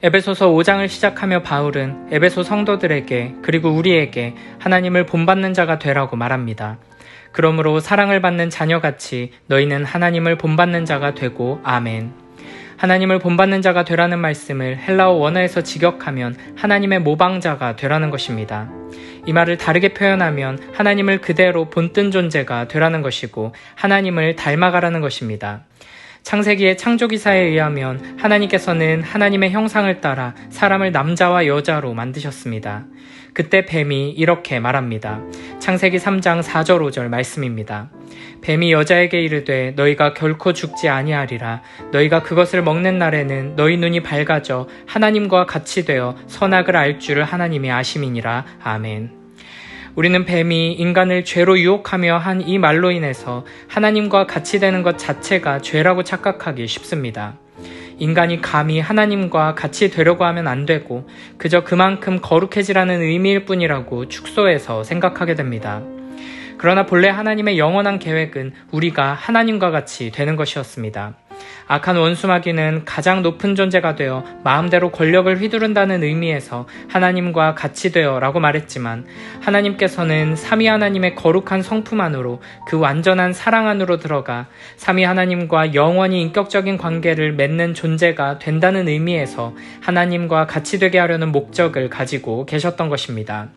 에베소서 5장을 시작하며 바울은 에베소 성도들에게 그리고 우리에게 하나님을 본받는 자가 되라고 말합니다. 그러므로 사랑을 받는 자녀같이 너희는 하나님을 본받는 자가 되고 아멘. 하나님을 본받는 자가 되라는 말씀을 헬라어 원어에서 직역하면 하나님의 모방자가 되라는 것입니다. 이 말을 다르게 표현하면 하나님을 그대로 본뜬 존재가 되라는 것이고 하나님을 닮아가라는 것입니다. 창세기의 창조기사에 의하면 하나님께서는 하나님의 형상을 따라 사람을 남자와 여자로 만드셨습니다. 그때 뱀이 이렇게 말합니다. 창세기 3장 4절 5절 말씀입니다. 뱀이 여자에게 이르되 너희가 결코 죽지 아니하리라. 너희가 그것을 먹는 날에는 너희 눈이 밝아져 하나님과 같이 되어 선악을 알 줄을 하나님이 아심이니라. 아멘. 우리는 뱀이 인간을 죄로 유혹하며 한 이 말로 인해서 하나님과 같이 되는 것 자체가 죄라고 착각하기 쉽습니다. 인간이 감히 하나님과 같이 되려고 하면 안 되고 그저 그만큼 거룩해지라는 의미일 뿐이라고 축소해서 생각하게 됩니다. 그러나 본래 하나님의 영원한 계획은 우리가 하나님과 같이 되는 것이었습니다. 악한 원수 마귀는 가장 높은 존재가 되어 마음대로 권력을 휘두른다는 의미에서 하나님과 같이 되어 라고 말했지만 하나님께서는 삼위 하나님의 거룩한 성품 안으로 그 완전한 사랑 안으로 들어가 삼위 하나님과 영원히 인격적인 관계를 맺는 존재가 된다는 의미에서 하나님과 같이 되게 하려는 목적을 가지고 계셨던 것입니다.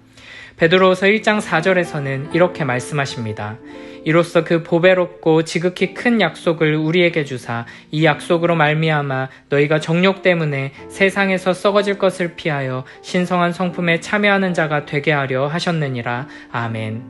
베드로후서 1장 4절에서는 이렇게 말씀하십니다. 이로써 그 보배롭고 지극히 큰 약속을 우리에게 주사 이 약속으로 말미암아 너희가 정욕 때문에 세상에서 썩어질 것을 피하여 신성한 성품에 참여하는 자가 되게 하려 하셨느니라. 아멘.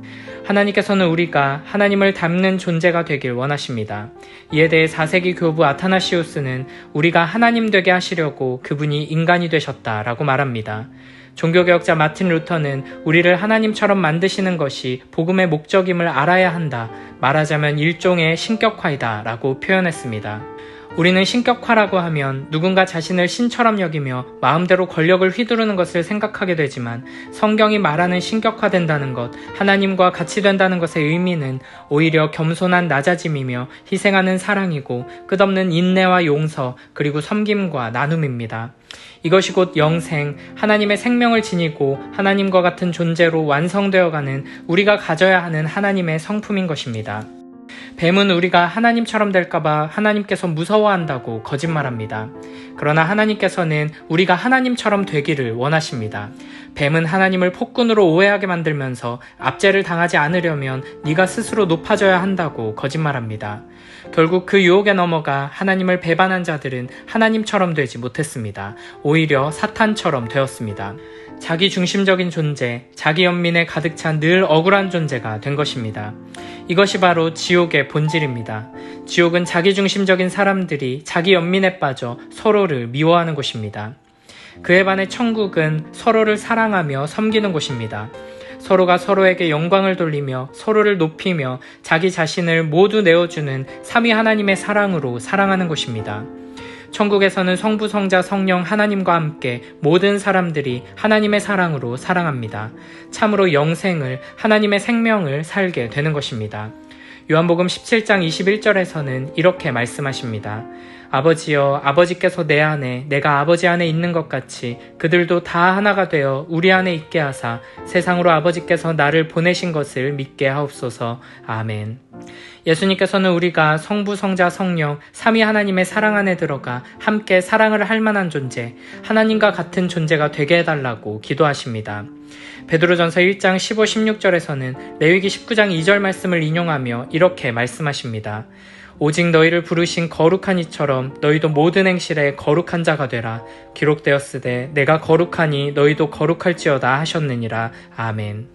하나님께서는 우리가 하나님을 닮는 존재가 되길 원하십니다. 이에 대해 4세기 교부 아타나시우스는 우리가 하나님 되게 하시려고 그분이 인간이 되셨다라고 말합니다. 종교개혁자 마틴 루터는 우리를 하나님처럼 만드시는 것이 복음의 목적임을 알아야 한다. 말하자면 일종의 신격화이다 라고 표현했습니다. 우리는 신격화라고 하면 누군가 자신을 신처럼 여기며 마음대로 권력을 휘두르는 것을 생각하게 되지만 성경이 말하는 신격화된다는 것, 하나님과 같이 된다는 것의 의미는 오히려 겸손한 낮아짐이며 희생하는 사랑이고 끝없는 인내와 용서 그리고 섬김과 나눔입니다. 이것이 곧 영생, 하나님의 생명을 지니고 하나님과 같은 존재로 완성되어가는 우리가 가져야 하는 하나님의 성품인 것입니다. 뱀은 우리가 하나님처럼 될까봐 하나님께서 무서워한다고 거짓말합니다. 그러나 하나님께서는 우리가 하나님처럼 되기를 원하십니다. 뱀은 하나님을 폭군으로 오해하게 만들면서 압제를 당하지 않으려면 네가 스스로 높아져야 한다고 거짓말합니다. 결국 그 유혹에 넘어가 하나님을 배반한 자들은 하나님처럼 되지 못했습니다. 오히려 사탄처럼 되었습니다. 자기 중심적인 존재, 자기 연민에 가득 찬 늘 억울한 존재가 된 것입니다. 이것이 바로 지옥의 본질입니다. 지옥은 자기 중심적인 사람들이 자기 연민에 빠져 서로를 미워하는 곳입니다. 그에 반해 천국은 서로를 사랑하며 섬기는 곳입니다. 서로가 서로에게 영광을 돌리며 서로를 높이며 자기 자신을 모두 내어주는 삼위 하나님의 사랑으로 사랑하는 곳입니다. 천국에서는 성부, 성자, 성령 하나님과 함께 모든 사람들이 하나님의 사랑으로 사랑합니다. 참으로 영생을, 하나님의 생명을 살게 되는 것입니다. 요한복음 17장 21절에서는 이렇게 말씀하십니다. 아버지여, 아버지께서 내 안에 내가 아버지 안에 있는 것 같이 그들도 다 하나가 되어 우리 안에 있게 하사 세상으로 아버지께서 나를 보내신 것을 믿게 하옵소서. 아멘. 예수님께서는 우리가 성부, 성자, 성령, 삼위 하나님의 사랑 안에 들어가 함께 사랑을 할 만한 존재, 하나님과 같은 존재가 되게 해달라고 기도하십니다. 베드로전서 1장 15, 16절에서는 레위기 19장 2절 말씀을 인용하며 이렇게 말씀하십니다. 오직 너희를 부르신 거룩한 이처럼 너희도 모든 행실에 거룩한 자가 되라. 기록되었으되 내가 거룩하니 너희도 거룩할지어다 하셨느니라. 아멘.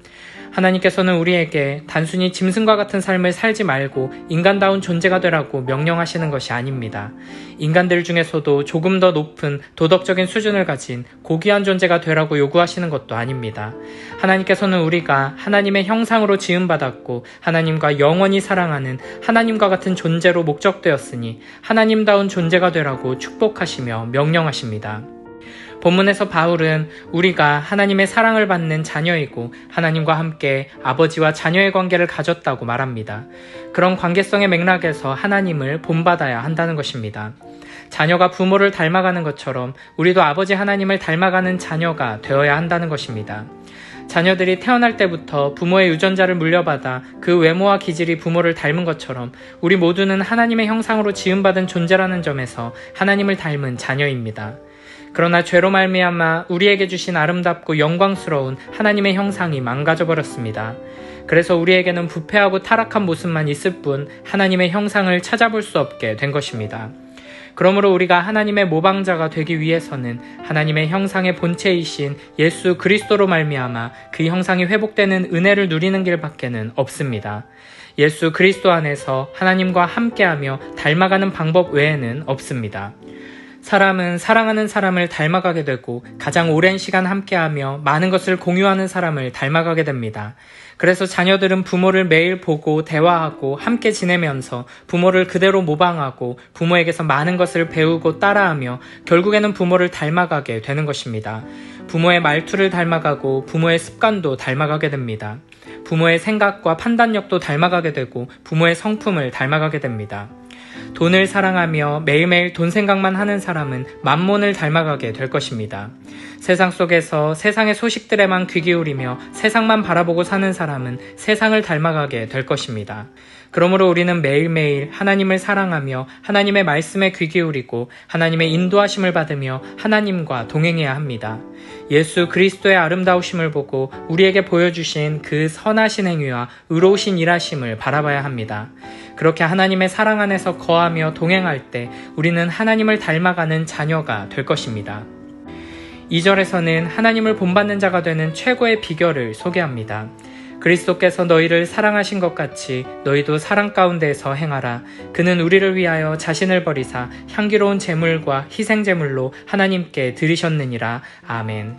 하나님께서는 우리에게 단순히 짐승과 같은 삶을 살지 말고 인간다운 존재가 되라고 명령하시는 것이 아닙니다. 인간들 중에서도 조금 더 높은 도덕적인 수준을 가진 고귀한 존재가 되라고 요구하시는 것도 아닙니다. 하나님께서는 우리가 하나님의 형상으로 지음받았고 하나님과 영원히 사랑하는 하나님과 같은 존재로 목적되었으니 하나님다운 존재가 되라고 축복하시며 명령하십니다. 본문에서 바울은 우리가 하나님의 사랑을 받는 자녀이고 하나님과 함께 아버지와 자녀의 관계를 가졌다고 말합니다. 그런 관계성의 맥락에서 하나님을 본받아야 한다는 것입니다. 자녀가 부모를 닮아가는 것처럼 우리도 아버지 하나님을 닮아가는 자녀가 되어야 한다는 것입니다. 자녀들이 태어날 때부터 부모의 유전자를 물려받아 그 외모와 기질이 부모를 닮은 것처럼 우리 모두는 하나님의 형상으로 지음받은 존재라는 점에서 하나님을 닮은 자녀입니다. 그러나 죄로 말미암아 우리에게 주신 아름답고 영광스러운 하나님의 형상이 망가져 버렸습니다. 그래서 우리에게는 부패하고 타락한 모습만 있을 뿐 하나님의 형상을 찾아볼 수 없게 된 것입니다. 그러므로 우리가 하나님의 모방자가 되기 위해서는 하나님의 형상의 본체이신 예수 그리스도로 말미암아 그 형상이 회복되는 은혜를 누리는 길밖에는 없습니다. 예수 그리스도 안에서 하나님과 함께하며 닮아가는 방법 외에는 없습니다. 사람은 사랑하는 사람을 닮아가게 되고 가장 오랜 시간 함께하며 많은 것을 공유하는 사람을 닮아가게 됩니다. 그래서 자녀들은 부모를 매일 보고 대화하고 함께 지내면서 부모를 그대로 모방하고 부모에게서 많은 것을 배우고 따라하며 결국에는 부모를 닮아가게 되는 것입니다. 부모의 말투를 닮아가고 부모의 습관도 닮아가게 됩니다. 부모의 생각과 판단력도 닮아가게 되고 부모의 성품을 닮아가게 됩니다. 돈을 사랑하며 매일매일 돈 생각만 하는 사람은 만몬을 닮아가게 될 것입니다. 세상 속에서 세상의 소식들에만 귀 기울이며 세상만 바라보고 사는 사람은 세상을 닮아가게 될 것입니다. 그러므로 우리는 매일매일 하나님을 사랑하며 하나님의 말씀에 귀 기울이고 하나님의 인도하심을 받으며 하나님과 동행해야 합니다. 예수 그리스도의 아름다우심을 보고 우리에게 보여주신 그 선하신 행위와 의로우신 일하심을 바라봐야 합니다. 그렇게 하나님의 사랑 안에서 거하며 동행할 때 우리는 하나님을 닮아가는 자녀가 될 것입니다. 2절에서는 하나님을 본받는 자가 되는 최고의 비결을 소개합니다. 그리스도께서 너희를 사랑하신 것 같이 너희도 사랑 가운데서 행하라. 그는 우리를 위하여 자신을 버리사 향기로운 제물과 희생 제물로 하나님께 드리셨느니라. 아멘.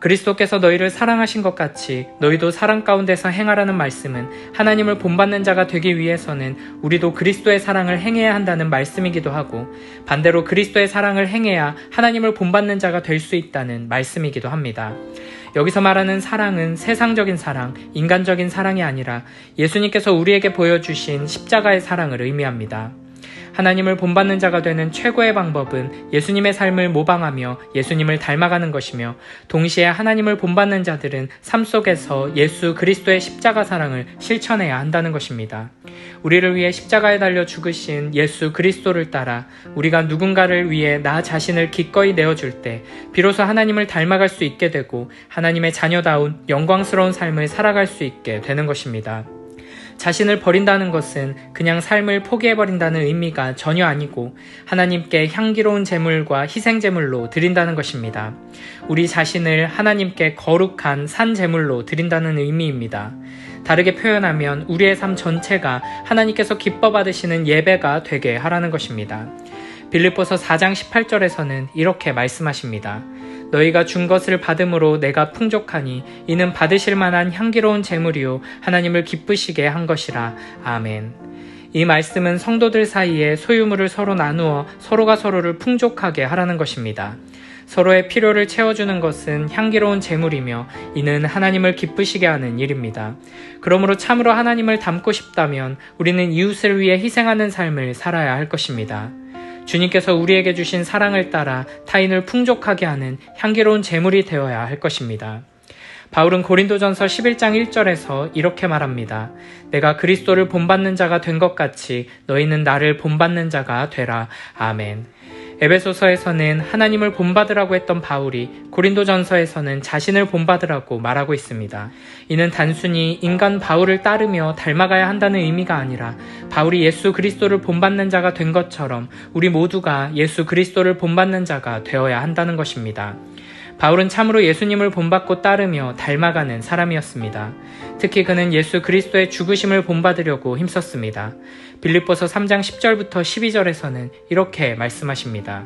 그리스도께서 너희를 사랑하신 것 같이 너희도 사랑 가운데서 행하라는 말씀은 하나님을 본받는 자가 되기 위해서는 우리도 그리스도의 사랑을 행해야 한다는 말씀이기도 하고 반대로 그리스도의 사랑을 행해야 하나님을 본받는 자가 될 수 있다는 말씀이기도 합니다. 여기서 말하는 사랑은 세상적인 사랑, 인간적인 사랑이 아니라 예수님께서 우리에게 보여주신 십자가의 사랑을 의미합니다. 하나님을 본받는 자가 되는 최고의 방법은 예수님의 삶을 모방하며 예수님을 닮아가는 것이며 동시에 하나님을 본받는 자들은 삶 속에서 예수 그리스도의 십자가 사랑을 실천해야 한다는 것입니다. 우리를 위해 십자가에 달려 죽으신 예수 그리스도를 따라 우리가 누군가를 위해 나 자신을 기꺼이 내어줄 때 비로소 하나님을 닮아갈 수 있게 되고 하나님의 자녀다운 영광스러운 삶을 살아갈 수 있게 되는 것입니다. 자신을 버린다는 것은 그냥 삶을 포기해버린다는 의미가 전혀 아니고 하나님께 향기로운 제물과 희생 제물로 드린다는 것입니다. 우리 자신을 하나님께 거룩한 산 제물로 드린다는 의미입니다. 다르게 표현하면 우리의 삶 전체가 하나님께서 기뻐 받으시는 예배가 되게 하라는 것입니다. 빌립보서 4장 18절에서는 이렇게 말씀하십니다. 너희가 준 것을 받음으로 내가 풍족하니 이는 받으실 만한 향기로운 제물이요 하나님을 기쁘시게 한 것이라. 아멘. 이 말씀은 성도들 사이에 소유물을 서로 나누어 서로가 서로를 풍족하게 하라는 것입니다. 서로의 필요를 채워주는 것은 향기로운 제물이며 이는 하나님을 기쁘시게 하는 일입니다. 그러므로 참으로 하나님을 닮고 싶다면 우리는 이웃을 위해 희생하는 삶을 살아야 할 것입니다. 주님께서 우리에게 주신 사랑을 따라 타인을 풍족하게 하는 향기로운 제물이 되어야 할 것입니다. 바울은 고린도전서 11장 1절에서 이렇게 말합니다. 내가 그리스도를 본받는 자가 된 것 같이 너희는 나를 본받는 자가 되라. 아멘. 에베소서에서는 하나님을 본받으라고 했던 바울이 고린도전서에서는 자신을 본받으라고 말하고 있습니다. 이는 단순히 인간 바울을 따르며 닮아가야 한다는 의미가 아니라 바울이 예수 그리스도를 본받는 자가 된 것처럼 우리 모두가 예수 그리스도를 본받는 자가 되어야 한다는 것입니다. 바울은 참으로 예수님을 본받고 따르며 닮아가는 사람이었습니다. 특히 그는 예수 그리스도의 죽으심을 본받으려고 힘썼습니다. 빌립보서 3장 10절부터 12절에서는 이렇게 말씀하십니다.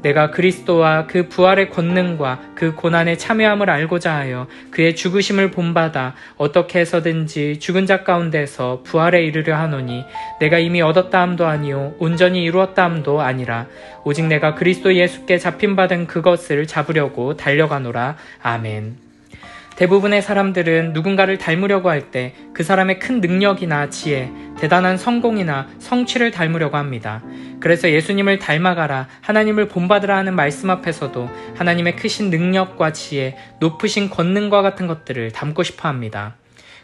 내가 그리스도와 그 부활의 권능과 그 고난에 참여함을 알고자 하여 그의 죽으심을 본받아 어떻게 해서든지 죽은 자 가운데서 부활에 이르려 하노니 내가 이미 얻었다 함도 아니요 온전히 이루었다 함도 아니라 오직 내가 그리스도 예수께 잡힌 바 된 그것을 잡으려고 달려가노라. 아멘. 대부분의 사람들은 누군가를 닮으려고 할 때 그 사람의 큰 능력이나 지혜, 대단한 성공이나 성취를 닮으려고 합니다. 그래서 예수님을 닮아가라, 하나님을 본받으라 하는 말씀 앞에서도 하나님의 크신 능력과 지혜, 높으신 권능과 같은 것들을 담고 싶어 합니다.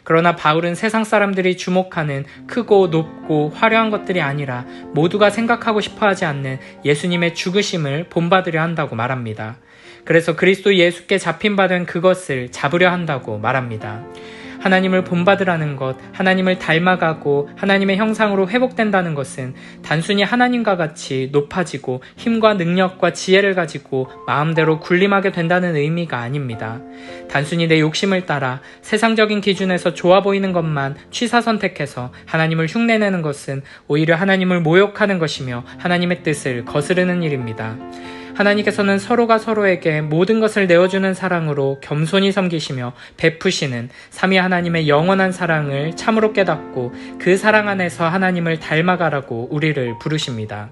그러나 바울은 세상 사람들이 주목하는 크고 높고 화려한 것들이 아니라 모두가 생각하고 싶어 하지 않는 예수님의 죽으심을 본받으려 한다고 말합니다. 그래서 그리스도 예수께 잡힌 바 된 그것을 잡으려 한다고 말합니다. 하나님을 본받으라는 것, 하나님을 닮아가고 하나님의 형상으로 회복된다는 것은 단순히 하나님과 같이 높아지고 힘과 능력과 지혜를 가지고 마음대로 군림하게 된다는 의미가 아닙니다. 단순히 내 욕심을 따라 세상적인 기준에서 좋아 보이는 것만 취사 선택해서 하나님을 흉내내는 것은 오히려 하나님을 모욕하는 것이며 하나님의 뜻을 거스르는 일입니다. 하나님께서는 서로가 서로에게 모든 것을 내어주는 사랑으로 겸손히 섬기시며 베푸시는 삼위 하나님의 영원한 사랑을 참으로 깨닫고 그 사랑 안에서 하나님을 닮아가라고 우리를 부르십니다.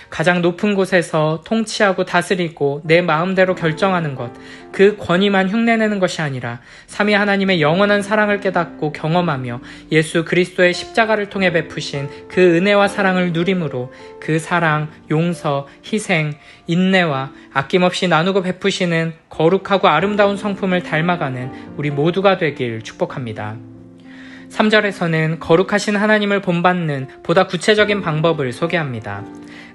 가장 높은 곳에서 통치하고 다스리고 내 마음대로 결정하는 것, 그 권위만 흉내내는 것이 아니라 삼위 하나님의 영원한 사랑을 깨닫고 경험하며 예수 그리스도의 십자가를 통해 베푸신 그 은혜와 사랑을 누림으로 그 사랑, 용서, 희생, 인내와 아낌없이 나누고 베푸시는 거룩하고 아름다운 성품을 닮아가는 우리 모두가 되길 축복합니다. 3절에서는 거룩하신 하나님을 본받는 보다 구체적인 방법을 소개합니다.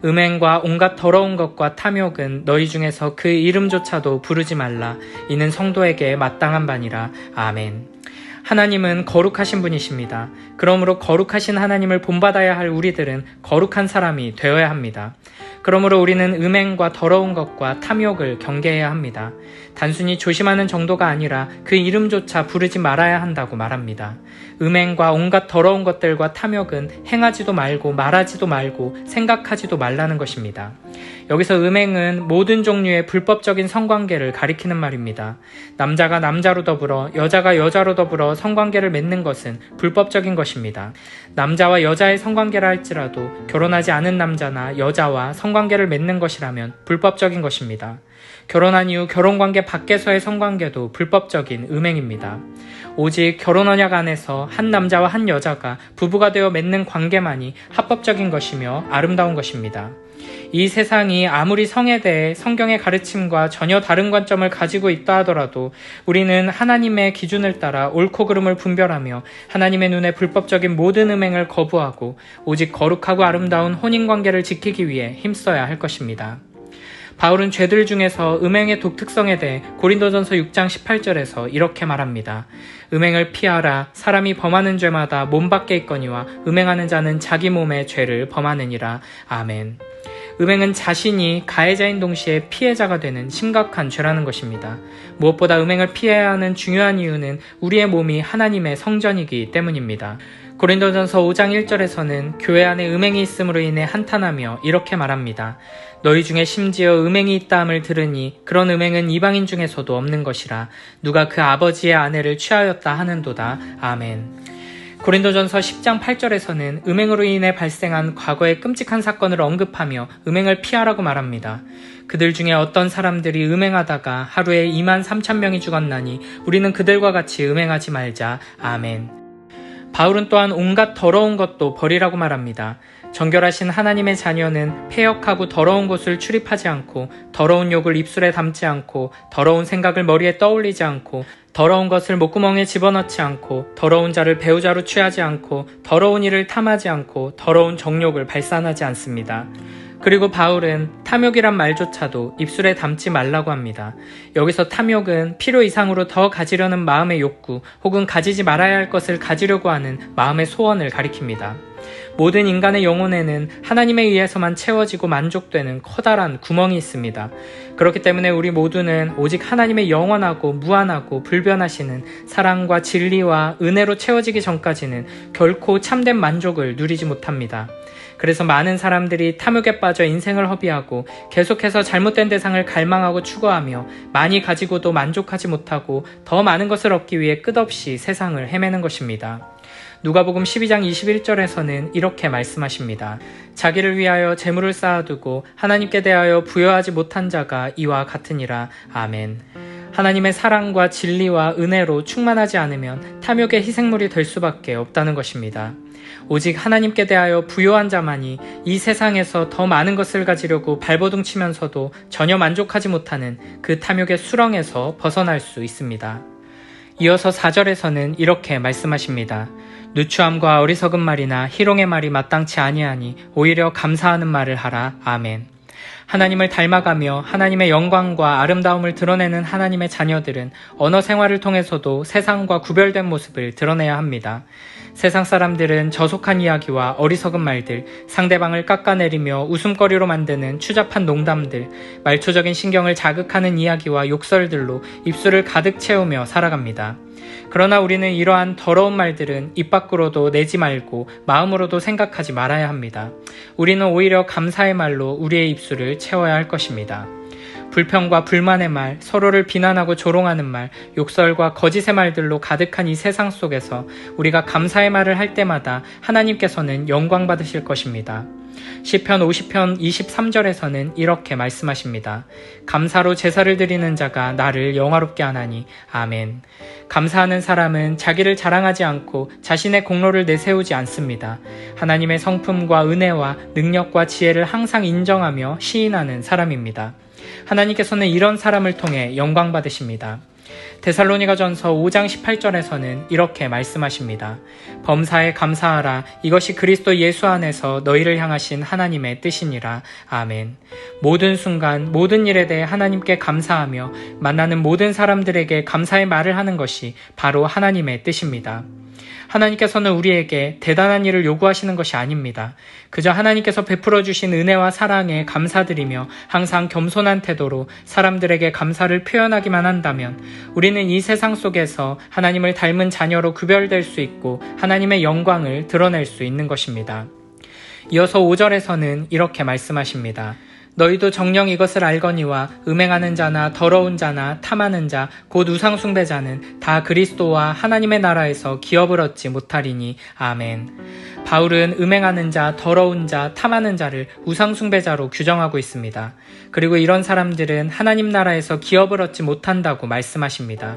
음행과 온갖 더러운 것과 탐욕은 너희 중에서 그 이름조차도 부르지 말라. 이는 성도에게 마땅한 바니라. 아멘. 하나님은 거룩하신 분이십니다. 그러므로 거룩하신 하나님을 본받아야 할 우리들은 거룩한 사람이 되어야 합니다. 그러므로 우리는 음행과 더러운 것과 탐욕을 경계해야 합니다. 단순히 조심하는 정도가 아니라 그 이름조차 부르지 말아야 한다고 말합니다. 음행과 온갖 더러운 것들과 탐욕은 행하지도 말고 말하지도 말고 생각하지도 말라는 것입니다. 여기서 음행은 모든 종류의 불법적인 성관계를 가리키는 말입니다. 남자가 남자로 더불어 여자가 여자로 더불어 성관계를 맺는 것은 불법적인 것입니다. 남자와 여자의 성관계라 할지라도 결혼하지 않은 남자나 여자와 성관계를 맺는 것이라면 불법적인 것입니다. 결혼한 이후 결혼관계 밖에서의 성관계도 불법적인 음행입니다. 오직 결혼 언약 안에서 한 남자와 한 여자가 부부가 되어 맺는 관계만이 합법적인 것이며 아름다운 것입니다. 이 세상이 아무리 성에 대해 성경의 가르침과 전혀 다른 관점을 가지고 있다 하더라도 우리는 하나님의 기준을 따라 옳고 그름을 분별하며 하나님의 눈에 불법적인 모든 음행을 거부하고 오직 거룩하고 아름다운 혼인관계를 지키기 위해 힘써야 할 것입니다. 바울은 죄들 중에서 음행의 독특성에 대해 고린도전서 6장 18절에서 이렇게 말합니다. 음행을 피하라. 사람이 범하는 죄마다 몸 밖에 있거니와 음행하는 자는 자기 몸의 죄를 범하느니라. 아멘. 음행은 자신이 가해자인 동시에 피해자가 되는 심각한 죄라는 것입니다. 무엇보다 음행을 피해야 하는 중요한 이유는 우리의 몸이 하나님의 성전이기 때문입니다. 고린도전서 5장 1절에서는 교회 안에 음행이 있음으로 인해 한탄하며 이렇게 말합니다. 너희 중에 심지어 음행이 있다함을 들으니 그런 음행은 이방인 중에서도 없는 것이라. 누가 그 아버지의 아내를 취하였다 하는도다. 아멘. 고린도전서 10장 8절에서는 음행으로 인해 발생한 과거의 끔찍한 사건을 언급하며 음행을 피하라고 말합니다. 그들 중에 어떤 사람들이 음행하다가 하루에 2만 3천 명이 죽었나니 우리는 그들과 같이 음행하지 말자. 아멘. 바울은 또한 온갖 더러운 것도 버리라고 말합니다. 정결하신 하나님의 자녀는 패역하고 더러운 곳을 출입하지 않고 더러운 욕을 입술에 담지 않고 더러운 생각을 머리에 떠올리지 않고 더러운 것을 목구멍에 집어넣지 않고 더러운 자를 배우자로 취하지 않고 더러운 일을 탐하지 않고 더러운 정욕을 발산하지 않습니다. 그리고 바울은 탐욕이란 말조차도 입술에 담지 말라고 합니다. 여기서 탐욕은 필요 이상으로 더 가지려는 마음의 욕구 혹은 가지지 말아야 할 것을 가지려고 하는 마음의 소원을 가리킵니다. 모든 인간의 영혼에는 하나님에 의해서만 채워지고 만족되는 커다란 구멍이 있습니다. 그렇기 때문에 우리 모두는 오직 하나님의 영원하고 무한하고 불변하시는 사랑과 진리와 은혜로 채워지기 전까지는 결코 참된 만족을 누리지 못합니다. 그래서 많은 사람들이 탐욕에 빠져 인생을 허비하고 계속해서 잘못된 대상을 갈망하고 추구하며 많이 가지고도 만족하지 못하고 더 많은 것을 얻기 위해 끝없이 세상을 헤매는 것입니다. 누가복음 12장 21절에서는 이렇게 말씀하십니다. 자기를 위하여 재물을 쌓아두고 하나님께 대하여 부여하지 못한 자가 이와 같으니라. 아멘. 하나님의 사랑과 진리와 은혜로 충만하지 않으면 탐욕의 희생물이 될 수밖에 없다는 것입니다. 오직 하나님께 대하여 부요한 자만이 이 세상에서 더 많은 것을 가지려고 발버둥 치면서도 전혀 만족하지 못하는 그 탐욕의 수렁에서 벗어날 수 있습니다. 이어서 4절에서는 이렇게 말씀하십니다. 누추함과 어리석은 말이나 희롱의 말이 마땅치 아니하니 오히려 감사하는 말을 하라. 아멘. 하나님을 닮아가며 하나님의 영광과 아름다움을 드러내는 하나님의 자녀들은 언어 생활을 통해서도 세상과 구별된 모습을 드러내야 합니다. 세상 사람들은 저속한 이야기와 어리석은 말들, 상대방을 깎아내리며 웃음거리로 만드는 추잡한 농담들, 말초적인 신경을 자극하는 이야기와 욕설들로 입술을 가득 채우며 살아갑니다. 그러나 우리는 이러한 더러운 말들은 입 밖으로도 내지 말고 마음으로도 생각하지 말아야 합니다. 우리는 오히려 감사의 말로 우리의 입술을 채워야 할 것입니다. 불평과 불만의 말, 서로를 비난하고 조롱하는 말, 욕설과 거짓의 말들로 가득한 이 세상 속에서 우리가 감사의 말을 할 때마다 하나님께서는 영광 받으실 것입니다. 시편 50편 23절에서는 이렇게 말씀하십니다. 감사로 제사를 드리는 자가 나를 영화롭게 하나니. 아멘. 감사하는 사람은 자기를 자랑하지 않고 자신의 공로를 내세우지 않습니다. 하나님의 성품과 은혜와 능력과 지혜를 항상 인정하며 시인하는 사람입니다. 하나님께서는 이런 사람을 통해 영광 받으십니다. 데살로니가전서 5장 18절에서는 이렇게 말씀하십니다. 범사에 감사하라. 이것이 그리스도 예수 안에서 너희를 향하신 하나님의 뜻이니라. 아멘. 모든 순간 모든 일에 대해 하나님께 감사하며 만나는 모든 사람들에게 감사의 말을 하는 것이 바로 하나님의 뜻입니다. 하나님께서는 우리에게 대단한 일을 요구하시는 것이 아닙니다. 그저 하나님께서 베풀어 주신 은혜와 사랑에 감사드리며 항상 겸손한 태도로 사람들에게 감사를 표현하기만 한다면 우리는 이 세상 속에서 하나님을 닮은 자녀로 구별될 수 있고 하나님의 영광을 드러낼 수 있는 것입니다. 이어서 5절에서는 이렇게 말씀하십니다. 너희도 정녕 이것을 알거니와 음행하는 자나 더러운 자나 탐하는 자 곧 우상 숭배자는 다 그리스도와 하나님의 나라에서 기업을 얻지 못하리니. 아멘. 바울은 음행하는 자, 더러운 자, 탐하는 자를 우상 숭배자로 규정하고 있습니다. 그리고 이런 사람들은 하나님 나라에서 기업을 얻지 못한다고 말씀하십니다.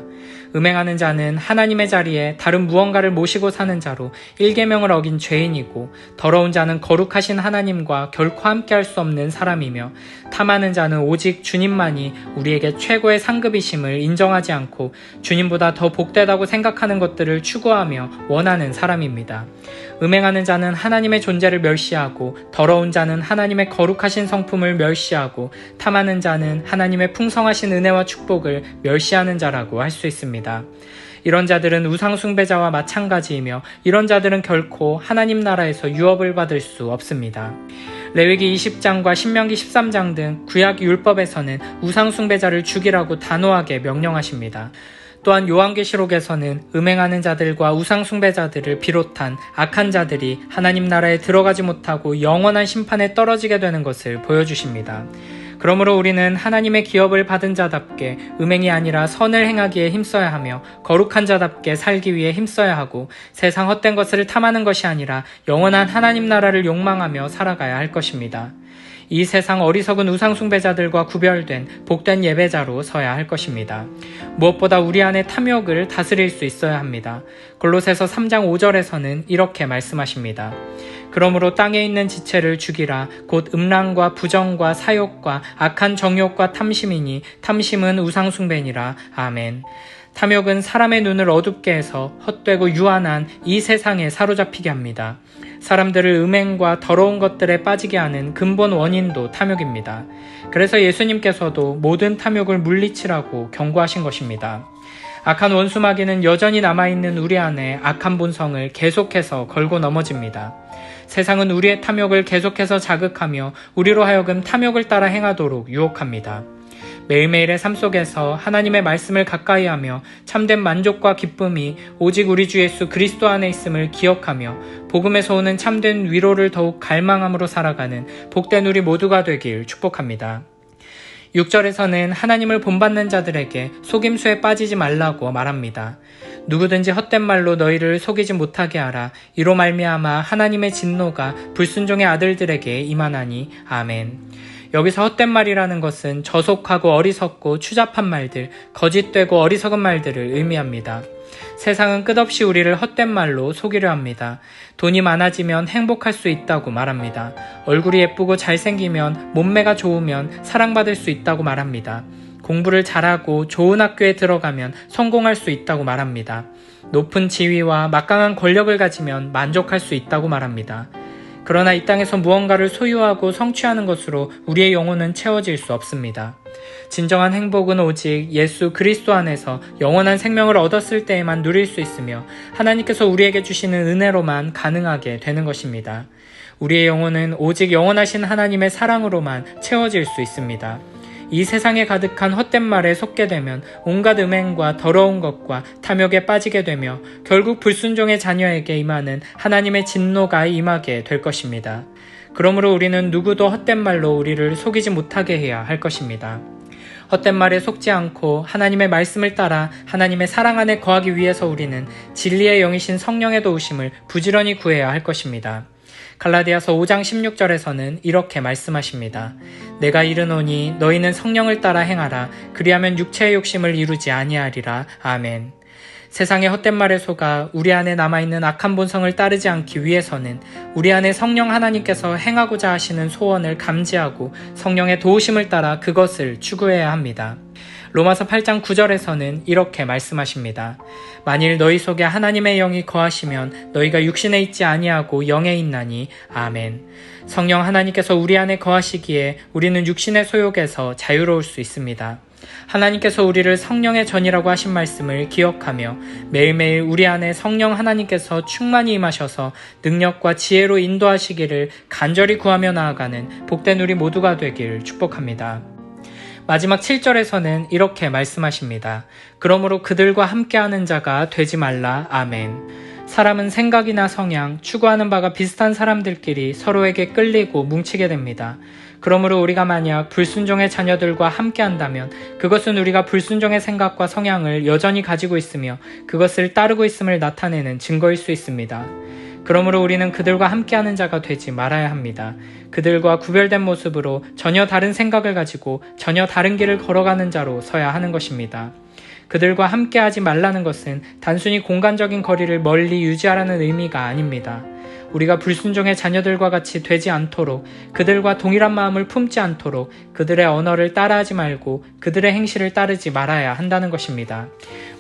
음행하는 자는 하나님의 자리에 다른 무언가를 모시고 사는 자로 일계명을 어긴 죄인이고, 더러운 자는 거룩하신 하나님과 결코 함께할 수 없는 사람이며, 탐하는 자는 오직 주님만이 우리에게 최고의 상급이심을 인정하지 않고 주님보다 더 복되다고 생각하는 것들을 추구하며 원하는 사람입니다. 음행하는 자는 하나님의 존재를 멸시하고, 더러운 자는 하나님의 거룩하신 성품을 멸시하고, 탐하는 자는 하나님의 풍성하신 은혜와 축복을 멸시하는 자라고 할 수 있습니다. 이런 자들은 우상 숭배자와 마찬가지이며 이런 자들은 결코 하나님 나라에서 유업을 받을 수 없습니다. 레위기 20장과 신명기 13장 등 구약 율법에서는 우상 숭배자를 죽이라고 단호하게 명령하십니다. 또한 요한계시록에서는 음행하는 자들과 우상 숭배자들을 비롯한 악한 자들이 하나님 나라에 들어가지 못하고 영원한 심판에 떨어지게 되는 것을 보여주십니다. 그러므로 우리는 하나님의 기업을 받은 자답게 음행이 아니라 선을 행하기에 힘써야 하며, 거룩한 자답게 살기 위해 힘써야 하고, 세상 헛된 것을 탐하는 것이 아니라 영원한 하나님 나라를 욕망하며 살아가야 할 것입니다. 이 세상 어리석은 우상 숭배자들과 구별된 복된 예배자로 서야 할 것입니다. 무엇보다 우리 안에 탐욕을 다스릴 수 있어야 합니다. 골로새서 3장 5절에서는 이렇게 말씀하십니다. 그러므로 땅에 있는 지체를 죽이라. 곧 음란과 부정과 사욕과 악한 정욕과 탐심이니 탐심은 우상 숭배니라. 아멘. 탐욕은 사람의 눈을 어둡게 해서 헛되고 유한한 이 세상에 사로잡히게 합니다. 사람들을 음행과 더러운 것들에 빠지게 하는 근본 원인도 탐욕입니다. 그래서 예수님께서도 모든 탐욕을 물리치라고 경고하신 것입니다. 악한 원수 마귀는 여전히 남아있는 우리 안에 악한 본성을 계속해서 걸고 넘어집니다. 세상은 우리의 탐욕을 계속해서 자극하며 우리로 하여금 탐욕을 따라 행하도록 유혹합니다. 매일매일의 삶 속에서 하나님의 말씀을 가까이하며 참된 만족과 기쁨이 오직 우리 주 예수 그리스도 안에 있음을 기억하며 복음에서 오는 참된 위로를 더욱 갈망함으로 살아가는 복된 우리 모두가 되길 축복합니다. 6절에서는 하나님을 본받는 자들에게 속임수에 빠지지 말라고 말합니다. 누구든지 헛된 말로 너희를 속이지 못하게 하라. 이로 말미암아 하나님의 진노가 불순종의 아들들에게 임하나니. 아멘. 여기서 헛된 말이라는 것은 저속하고 어리석고 추잡한 말들, 거짓되고 어리석은 말들을 의미합니다. 세상은 끝없이 우리를 헛된 말로 속이려 합니다. 돈이 많아지면 행복할 수 있다고 말합니다. 얼굴이 예쁘고 잘생기면, 몸매가 좋으면 사랑받을 수 있다고 말합니다. 공부를 잘하고 좋은 학교에 들어가면 성공할 수 있다고 말합니다. 높은 지위와 막강한 권력을 가지면 만족할 수 있다고 말합니다. 그러나 이 땅에서 무언가를 소유하고 성취하는 것으로 우리의 영혼은 채워질 수 없습니다. 진정한 행복은 오직 예수 그리스도 안에서 영원한 생명을 얻었을 때에만 누릴 수 있으며 하나님께서 우리에게 주시는 은혜로만 가능하게 되는 것입니다. 우리의 영혼은 오직 영원하신 하나님의 사랑으로만 채워질 수 있습니다. 이 세상에 가득한 헛된 말에 속게 되면 온갖 음행과 더러운 것과 탐욕에 빠지게 되며 결국 불순종의 자녀에게 임하는 하나님의 진노가 임하게 될 것입니다. 그러므로 우리는 누구도 헛된 말로 우리를 속이지 못하게 해야 할 것입니다. 헛된 말에 속지 않고 하나님의 말씀을 따라 하나님의 사랑 안에 거하기 위해서 우리는 진리의 영이신 성령의 도우심을 부지런히 구해야 할 것입니다. 갈라디아서 5장 16절에서는 이렇게 말씀하십니다. 내가 이르노니 너희는 성령을 따라 행하라. 그리하면 육체의 욕심을 이루지 아니하리라. 아멘. 세상의 헛된 말에 속아 우리 안에 남아있는 악한 본성을 따르지 않기 위해서는 우리 안에 성령 하나님께서 행하고자 하시는 소원을 감지하고 성령의 도우심을 따라 그것을 추구해야 합니다. 로마서 8장 9절에서는 이렇게 말씀하십니다. 만일 너희 속에 하나님의 영이 거하시면 너희가 육신에 있지 아니하고 영에 있나니. 아멘. 성령 하나님께서 우리 안에 거하시기에 우리는 육신의 소욕에서 자유로울 수 있습니다. 하나님께서 우리를 성령의 전이라고 하신 말씀을 기억하며 매일매일 우리 안에 성령 하나님께서 충만히 임하셔서 능력과 지혜로 인도하시기를 간절히 구하며 나아가는 복된 우리 모두가 되길 축복합니다. 마지막 7절에서는 이렇게 말씀하십니다. 그러므로 그들과 함께하는 자가 되지 말라. 아멘. 사람은 생각이나 성향, 추구하는 바가 비슷한 사람들끼리 서로에게 끌리고 뭉치게 됩니다. 그러므로 우리가 만약 불순종의 자녀들과 함께한다면 그것은 우리가 불순종의 생각과 성향을 여전히 가지고 있으며 그것을 따르고 있음을 나타내는 증거일 수 있습니다. 그러므로 우리는 그들과 함께하는 자가 되지 말아야 합니다. 그들과 구별된 모습으로 전혀 다른 생각을 가지고 전혀 다른 길을 걸어가는 자로 서야 하는 것입니다. 그들과 함께하지 말라는 것은 단순히 공간적인 거리를 멀리 유지하라는 의미가 아닙니다. 우리가 불순종의 자녀들과 같이 되지 않도록 그들과 동일한 마음을 품지 않도록 그들의 언어를 따라하지 말고 그들의 행실을 따르지 말아야 한다는 것입니다.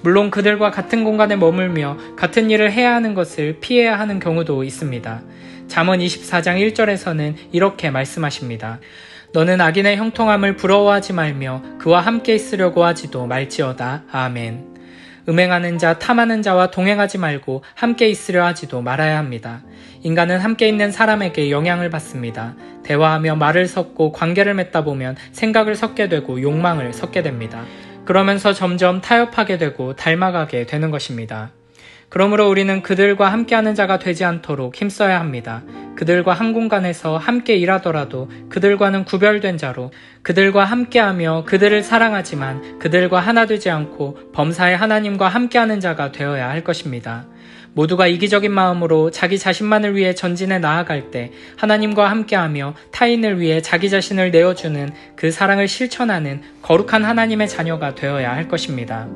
물론 그들과 같은 공간에 머물며 같은 일을 해야 하는 것을 피해야 하는 경우도 있습니다. 잠언 24장 1절에서는 이렇게 말씀하십니다. 너는 악인의 형통함을 부러워하지 말며 그와 함께 있으려고 하지도 말지어다. 아멘. 음행하는 자, 탐하는 자와 동행하지 말고 함께 있으려 하지도 말아야 합니다. 인간은 함께 있는 사람에게 영향을 받습니다. 대화하며 말을 섞고 관계를 맺다 보면 생각을 섞게 되고 욕망을 섞게 됩니다. 그러면서 점점 타협하게 되고 닮아가게 되는 것입니다. 그러므로 우리는 그들과 함께하는 자가 되지 않도록 힘써야 합니다. 그들과 한 공간에서 함께 일하더라도 그들과는 구별된 자로 그들과 함께하며 그들을 사랑하지만 그들과 하나 되지 않고 범사의 하나님과 함께하는 자가 되어야 할 것입니다. 모두가 이기적인 마음으로 자기 자신만을 위해 전진해 나아갈 때 하나님과 함께하며 타인을 위해 자기 자신을 내어주는 그 사랑을 실천하는 거룩한 하나님의 자녀가 되어야 할 것입니다.